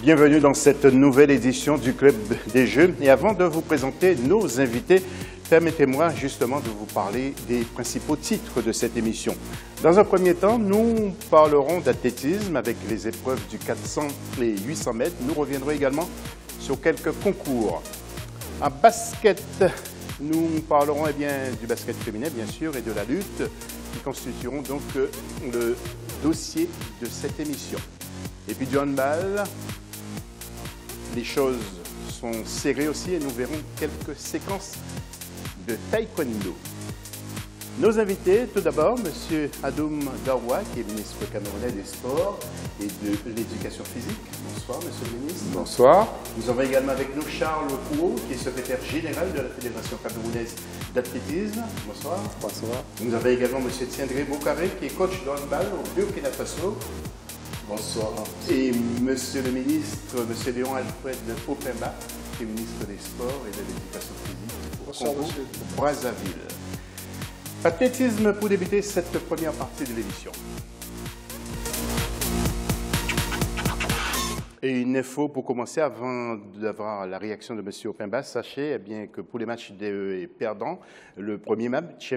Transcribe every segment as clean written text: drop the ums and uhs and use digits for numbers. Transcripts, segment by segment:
Bienvenue dans cette nouvelle édition du Club des Jeux. Et avant de vous présenter nos invités, permettez-moi justement de vous parler des principaux titres de cette émission. Dans un premier temps, nous parlerons d'athlétisme avec les épreuves du 400 et 800 mètres. Nous reviendrons également sur quelques concours. En basket, nous parlerons du basket féminin, bien sûr, et de la lutte, qui constitueront donc le dossier de cette émission. Et puis du handball, les choses sont serrées aussi et nous verrons quelques séquences de taekwondo. Nos invités, tout d'abord, M. Adoum Darwa, qui est ministre camerounais des Sports et de l'Éducation physique. Bonsoir, M. le ministre. Bonsoir. Nous avons également avec nous Charles Kouo, qui est secrétaire général de la Fédération camerounaise d'athlétisme. Bonsoir. Bonsoir. Nous avons également M. Tiendré Boukaré, qui est coach de handball au Burkina Faso. Bonsoir. Et Monsieur le ministre, M. Léon Alfred Opemba, qui est ministre des Sports et de l'Éducation physique au Congo Brazzaville. Athlétisme pour débuter cette première partie de l'émission. Et une info pour commencer, avant d'avoir la réaction de M. Opemba, sachez bien que pour les matchs des perdants, le premier match,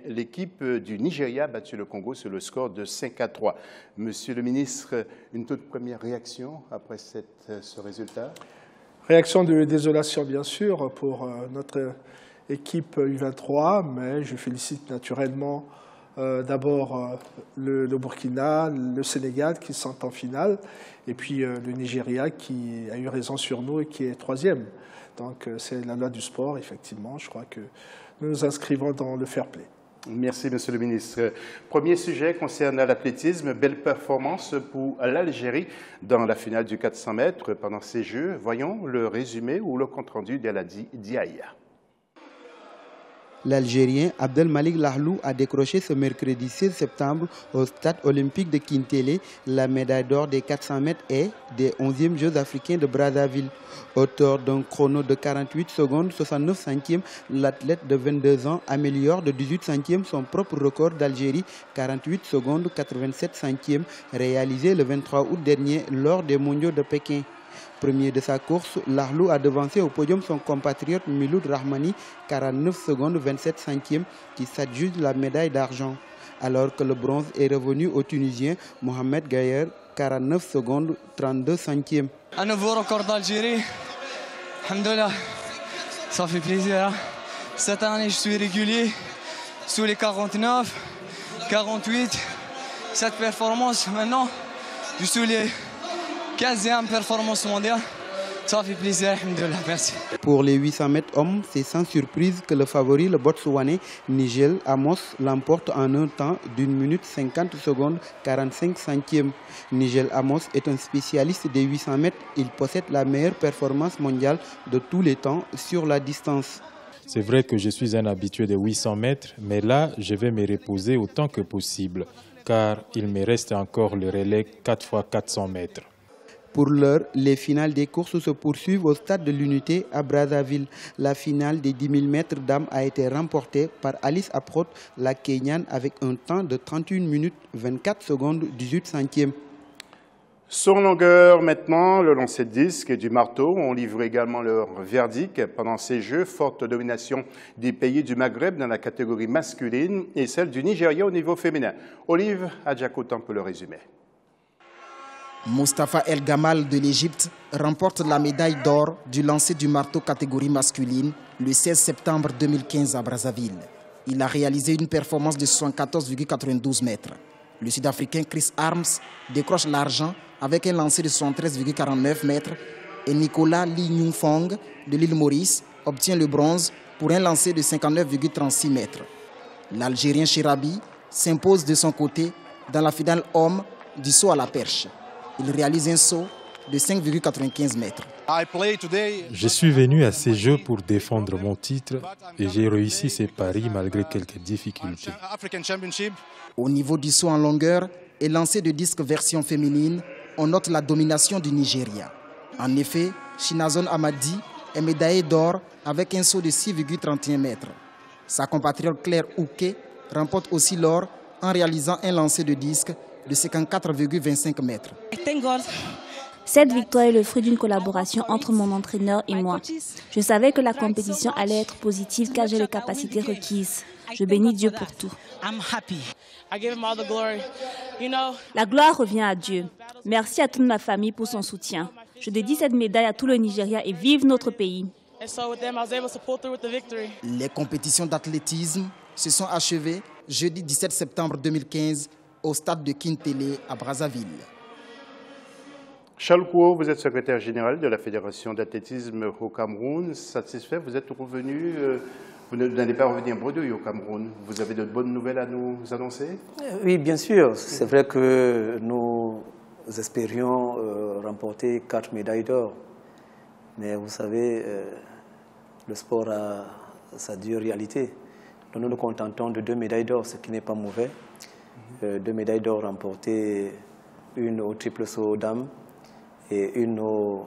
l'équipe du Nigeria a battu le Congo sur le score de 5-3. Monsieur le ministre, une toute première réaction après ce résultat? Réaction de désolation, bien sûr, pour notre équipe U23, mais je félicite naturellement d'abord le Burkina, le Sénégal qui sont en finale, et puis le Nigeria qui a eu raison sur nous et qui est troisième. Donc c'est la loi du sport, effectivement. Je crois que nous nous inscrivons dans le fair play. Merci, Monsieur le ministre. Premier sujet concerne l'athlétisme. Belle performance pour l'Algérie dans la finale du 400 mètres pendant ces Jeux. Voyons le résumé ou le compte-rendu d'Eladi Diaye. L'Algérien Abdelmalik Lahlou a décroché ce mercredi 16 septembre au stade olympique de Kintélé la médaille d'or des 400 mètres et des 11e Jeux africains de Brazzaville. Auteur d'un chrono de 48 secondes 69 centièmes, l'athlète de 22 ans améliore de 18 centièmes son propre record d'Algérie, 48 secondes 87 centièmes, réalisé le 23 août dernier lors des mondiaux de Pékin. Premier de sa course, Lahlou a devancé au podium son compatriote Miloud Rahmani, 49 secondes 27 centièmes, qui s'adjuge la médaille d'argent. Alors que le bronze est revenu au Tunisien Mohamed Gayer, 49 secondes 32 centièmes. Un nouveau record d'Algérie. Alhamdoulilah, ça fait plaisir. Cette année, je suis régulier sous les 49, 48. Cette performance, maintenant, je suis les 15e performance mondiale. Ça fait plaisir, alhamdoulilah, merci. Pour les 800 mètres hommes, c'est sans surprise que le favori, le Botswanais Nigel Amos, l'emporte en un temps d'1 minute 50 secondes 45 centièmes. Nigel Amos est un spécialiste des 800 mètres. Il possède la meilleure performance mondiale de tous les temps sur la distance. C'est vrai que je suis un habitué des 800 mètres, mais là, je vais me reposer autant que possible, car il me reste encore le relais 4x400 mètres. Pour l'heure, les finales des courses se poursuivent au stade de l'Unité à Brazzaville. La finale des 10 000 mètres dames a été remportée par Alice Aprot, la Kenyane, avec un temps de 31 minutes 24 secondes 18 centièmes. Sur longueur maintenant, le lancer de disque et du marteau ont livré également leur verdict pendant ces Jeux. Forte domination des pays du Maghreb dans la catégorie masculine et celle du Nigeria au niveau féminin. Olive Adjakotan pour le résumé. Mustafa El Gamal de l'Égypte remporte la médaille d'or du lancer du marteau catégorie masculine le 16 septembre 2015 à Brazzaville. Il a réalisé une performance de 74,92 mètres. Le Sud-Africain Chris Arms décroche l'argent avec un lancer de 73,49 mètres et Nicolas Lee Nyung Fong de l'île Maurice obtient le bronze pour un lancer de 59,36 mètres. L'Algérien Chirabi s'impose de son côté dans la finale homme du saut à la perche. Il réalise un saut de 5,95 mètres. Je suis venu à ces Jeux pour défendre mon titre et j'ai réussi ces paris malgré quelques difficultés. Au niveau du saut en longueur et lancer de disque version féminine, on note la domination du Nigeria. En effet, Chinazon Amadi est médaillée d'or avec un saut de 6,31 mètres. Sa compatriote Claire Ouké remporte aussi l'or en réalisant un lancer de disque de 54,25 mètres. Cette victoire est le fruit d'une collaboration entre mon entraîneur et moi. Je savais que la compétition allait être positive car j'ai les capacités requises. Je bénis Dieu pour tout. La gloire revient à Dieu. Merci à toute ma famille pour son soutien. Je dédie cette médaille à tout le Nigeria et vive notre pays. Les compétitions d'athlétisme se sont achevées jeudi 17 septembre 2015 au stade de Kintele à Brazzaville. Charles Kouo, vous êtes secrétaire général de la Fédération d'athlétisme au Cameroun. Satisfait, vous êtes revenu, vous n'allez pas revenir bredouille au Cameroun. Vous avez de bonnes nouvelles à nous annoncer? Oui, bien sûr. C'est vrai que nous espérions remporter 4 médailles d'or. Mais vous savez, le sport a sa dure réalité. Donc nous nous contentons de 2 médailles d'or, ce qui n'est pas mauvais. 2 médailles d'or remportées, une au triple saut dames et une au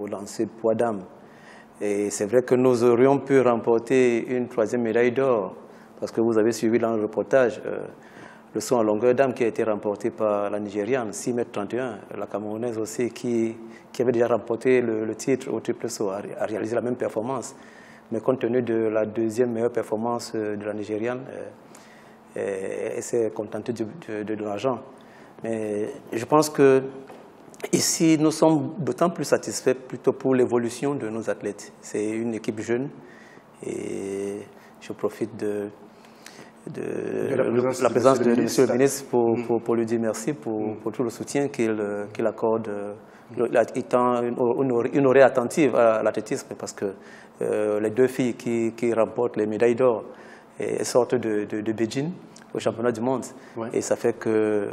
lancer de poids dames. Et c'est vrai que nous aurions pu remporter une 3e médaille d'or, parce que vous avez suivi dans le reportage le saut en longueur dame qui a été remporté par la Nigériane, 6,31 m, la Camerounaise aussi, qui avait déjà remporté le titre au triple saut, a réalisé la même performance. Mais compte tenu de la 2e meilleure performance de la Nigériane, elle s'est contentée de l'argent. Mais je pense que ici, nous sommes d'autant plus satisfaits plutôt pour l'évolution de nos athlètes. C'est une équipe jeune et je profite de la présence de M. le ministre pour lui dire merci pour tout le soutien qu'il accorde, étant une oreille attentive à l'athlétisme, parce que les 2 filles qui remportent les médailles d'or sortent de Beijing au championnat du monde. Ouais. Et ça fait que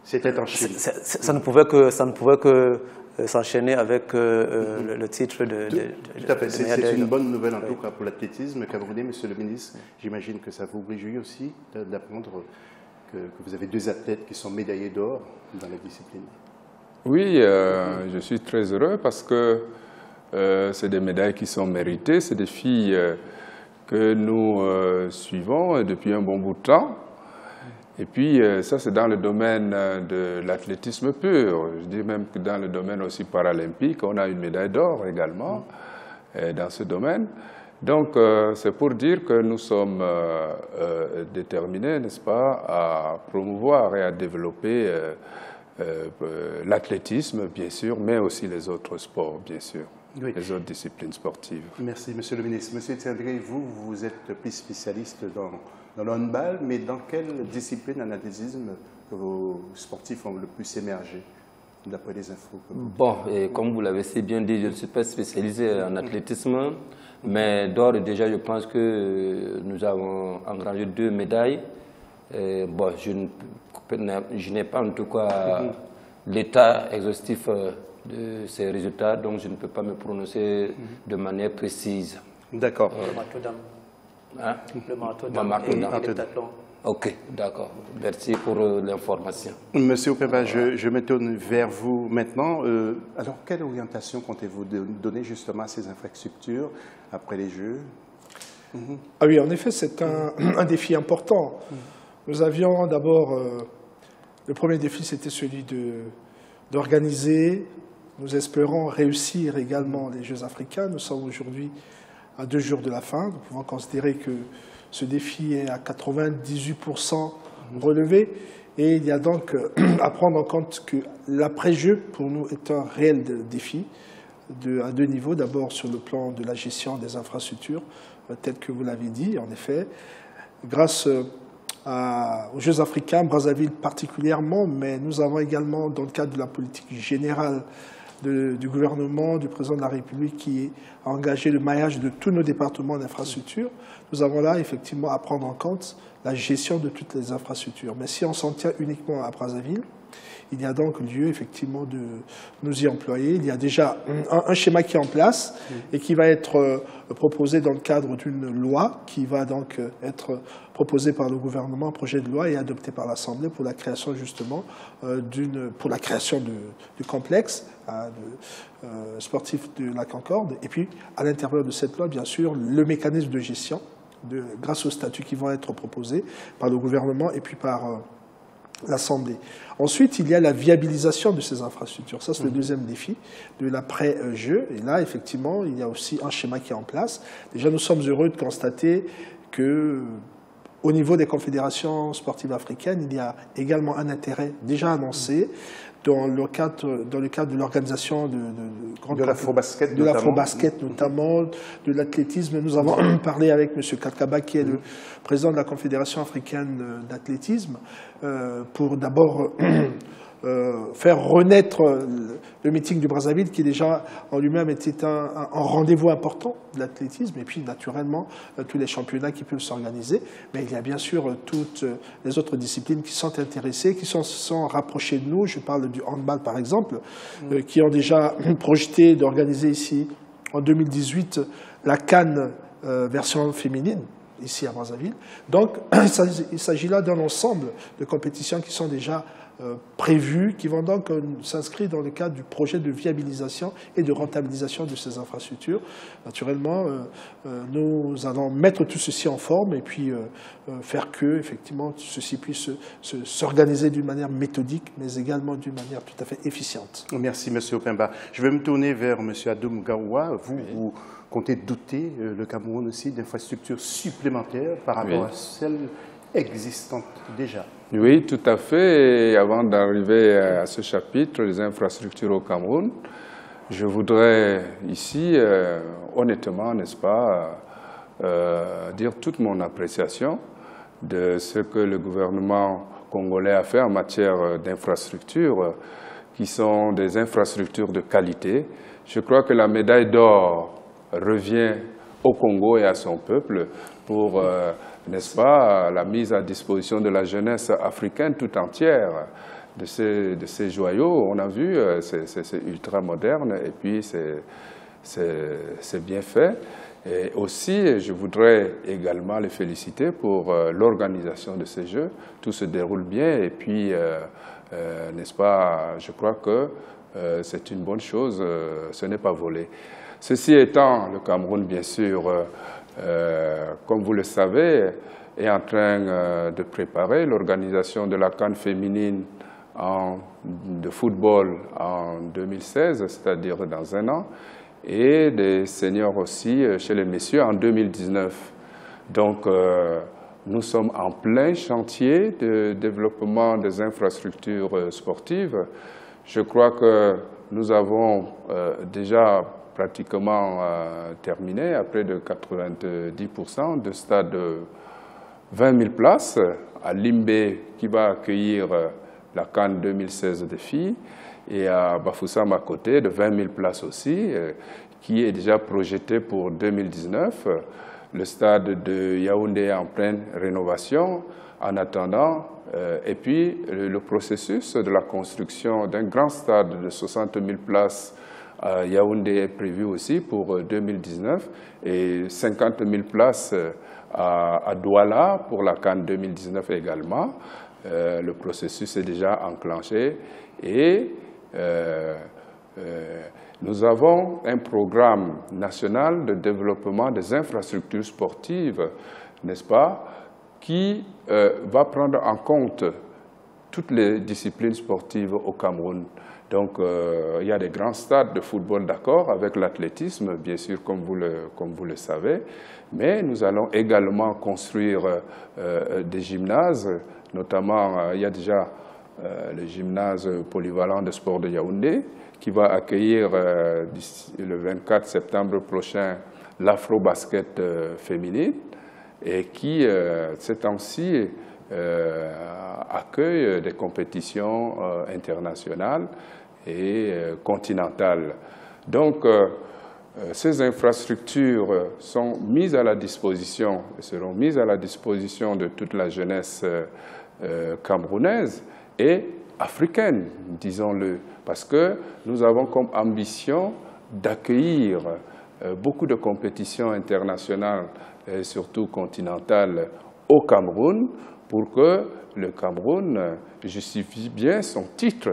c'était en Chine. Ça ne pouvait que s'enchaîner avec le titre de tout à fait. C'est une bonne nouvelle en tout cas pour l'athlétisme camerounais, Monsieur le ministre. J'imagine que ça vous réjouit aussi d'apprendre que vous avez 2 athlètes qui sont médaillés d'or dans la discipline. Oui, je suis très heureux parce que c'est des médailles qui sont méritées. C'est des filles que nous suivons depuis un bon bout de temps. Et puis, ça, c'est dans le domaine de l'athlétisme pur. Je dis même que dans le domaine aussi paralympique, on a une médaille d'or également dans ce domaine. Donc, c'est pour dire que nous sommes déterminés, n'est-ce pas, à promouvoir et à développer l'athlétisme, bien sûr, mais aussi les autres sports, bien sûr, oui, les autres disciplines sportives. Merci, Monsieur le ministre. Monsieur Tiendré, vous êtes plus spécialiste dans le handball, mais dans quelle discipline en athlétisme que vos sportifs ont le plus émergé, d'après les infos? Bon, et comme vous l'avez si bien dit, je ne suis pas spécialisé en athlétisme, mais d'ores et déjà, je pense que nous avons engrangé 2 médailles. Bon, je n'ai pas en tout cas l'état exhaustif de ces résultats, donc je ne peux pas me prononcer de manière précise. D'accord. Hein? Le marteau d'âme. Ok, d'accord. Merci pour l'information. Monsieur Opemba, je me tourne vers vous maintenant. Alors, quelle orientation comptez-vous donner justement à ces infrastructures après les Jeux? Ah oui, en effet, c'est un défi important. Nous avions d'abord, le premier défi, c'était celui d'organiser. Nous espérons réussir également les Jeux africains. Nous sommes aujourd'hui à 2 jours de la fin. Nous pouvons considérer que ce défi est à 98% relevé. Et il y a donc à prendre en compte que l'après-jeu, pour nous, est un réel défi à 2 niveaux. D'abord sur le plan de la gestion des infrastructures, tel que vous l'avez dit, en effet. Grâce aux Jeux africains, Brazzaville particulièrement, mais nous avons également, dans le cadre de la politique générale du gouvernement, du président de la République, qui a engagé le maillage de tous nos départements d'infrastructures, nous avons là effectivement à prendre en compte la gestion de toutes les infrastructures. Mais si on s'en tient uniquement à Brazzaville, il y a donc lieu effectivement de nous y employer. Il y a déjà un schéma qui est en place et qui va être proposé dans le cadre d'une loi qui va donc être proposée par le gouvernement, un projet de loi et adopté par l'Assemblée pour la création justement du complexe sportif de la Concorde. Et puis à l'intérieur de cette loi, bien sûr, le mécanisme de gestion grâce aux statuts qui vont être proposés par le gouvernement et puis par l'Assemblée. Ensuite, il y a la viabilisation de ces infrastructures. Ça, c'est le deuxième défi de l'après-jeu. Et là, effectivement, il y a aussi un schéma qui est en place. Déjà, nous sommes heureux de constater que, au niveau des confédérations sportives africaines, il y a également un intérêt déjà annoncé dans le cadre de l'organisation de l'afro-basket notamment, de l'athlétisme. Nous avons parlé avec M. Kakaba, qui est le président de la Confédération africaine d'athlétisme, pour d'abord faire renaître le meeting du Brazzaville, qui déjà en lui-même était un rendez-vous important de l'athlétisme, et puis naturellement tous les championnats qui peuvent s'organiser. Mais il y a bien sûr toutes les autres disciplines qui sont intéressées, qui sont rapprochées de nous. Je parle du handball par exemple, qui ont déjà projeté d'organiser ici en 2018 la CAN version féminine, ici à Brazzaville. Donc il s'agit là d'un ensemble de compétitions qui sont déjà prévues, qui vont donc s'inscrire dans le cadre du projet de viabilisation et de rentabilisation de ces infrastructures. Naturellement, nous allons mettre tout ceci en forme et puis faire que, effectivement, ceci puisse s'organiser d'une manière méthodique, mais également d'une manière tout à fait efficiente. Merci, M. Opemba. Je vais me tourner vers M. Adoum Gaoua. Vous comptez doter le Cameroun aussi d'infrastructures supplémentaires par rapport à celles existantes déjà? Oui, tout à fait. Et avant d'arriver à ce chapitre, les infrastructures au Cameroun, je voudrais ici, honnêtement, n'est-ce pas, dire toute mon appréciation de ce que le gouvernement congolais a fait en matière d'infrastructures, qui sont des infrastructures de qualité. Je crois que la médaille d'or revient au Congo et à son peuple pour, n'est-ce pas, la mise à disposition de la jeunesse africaine tout entière de ces joyaux. On a vu, c'est ultra moderne et puis c'est bien fait. Et aussi, je voudrais également les féliciter pour l'organisation de ces Jeux. Tout se déroule bien et puis, n'est-ce pas, je crois que c'est une bonne chose, ce n'est pas volé. Ceci étant, le Cameroun, bien sûr, comme vous le savez, est en train de préparer l'organisation de la CAN féminine de football en 2016, c'est-à-dire dans un an, et des seniors aussi chez les messieurs en 2019. Donc, nous sommes en plein chantier de développement des infrastructures sportives. Je crois que nous avons déjà pratiquement terminé à près de 90% de stade de 20 000 places à Limbé qui va accueillir la CAN 2016 des filles et à Bafoussam à côté de 20 000 places aussi qui est déjà projeté pour 2019. Le stade de Yaoundé est en pleine rénovation en attendant et puis le processus de la construction d'un grand stade de 60 000 places à Yaoundé est prévu aussi pour 2019 et 50 000 places à Douala pour la CAN 2019 également. Le processus est déjà enclenché et nous avons un programme national de développement des infrastructures sportives, n'est-ce pas, qui va prendre en compte toutes les disciplines sportives au Cameroun. Donc, il y a des grands stades de football, d'accord, avec l'athlétisme, bien sûr, comme vous le savez, mais nous allons également construire des gymnases, notamment, il y a déjà le gymnase polyvalent de sport de Yaoundé, qui va accueillir le 24 septembre prochain l'afro-basket féminine, et qui, ces temps-ci, accueille des compétitions internationales et continentales. Donc, ces infrastructures sont mises à la disposition, seront mises à la disposition de toute la jeunesse camerounaise et africaine, disons-le, parce que nous avons comme ambition d'accueillir beaucoup de compétitions internationales et surtout continentales au Cameroun pour que le Cameroun justifie bien son titre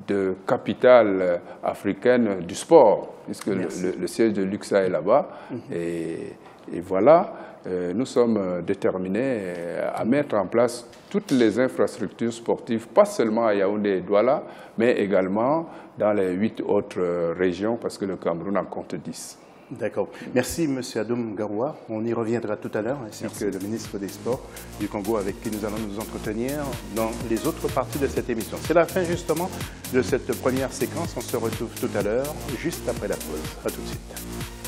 de capitale africaine du sport, puisque le siège de l'UCSA est là-bas. Et voilà. nous sommes déterminés à mettre en place toutes les infrastructures sportives, pas seulement à Yaoundé et Douala, mais également dans les 8 autres régions, parce que le Cameroun en compte 10. D'accord. Merci, M. Adoum Garoua. On y reviendra tout à l'heure, ainsi que le ministre des Sports du Congo, avec qui nous allons nous entretenir dans les autres parties de cette émission. C'est la fin, justement, de cette première séquence. On se retrouve tout à l'heure, juste après la pause. À tout de suite.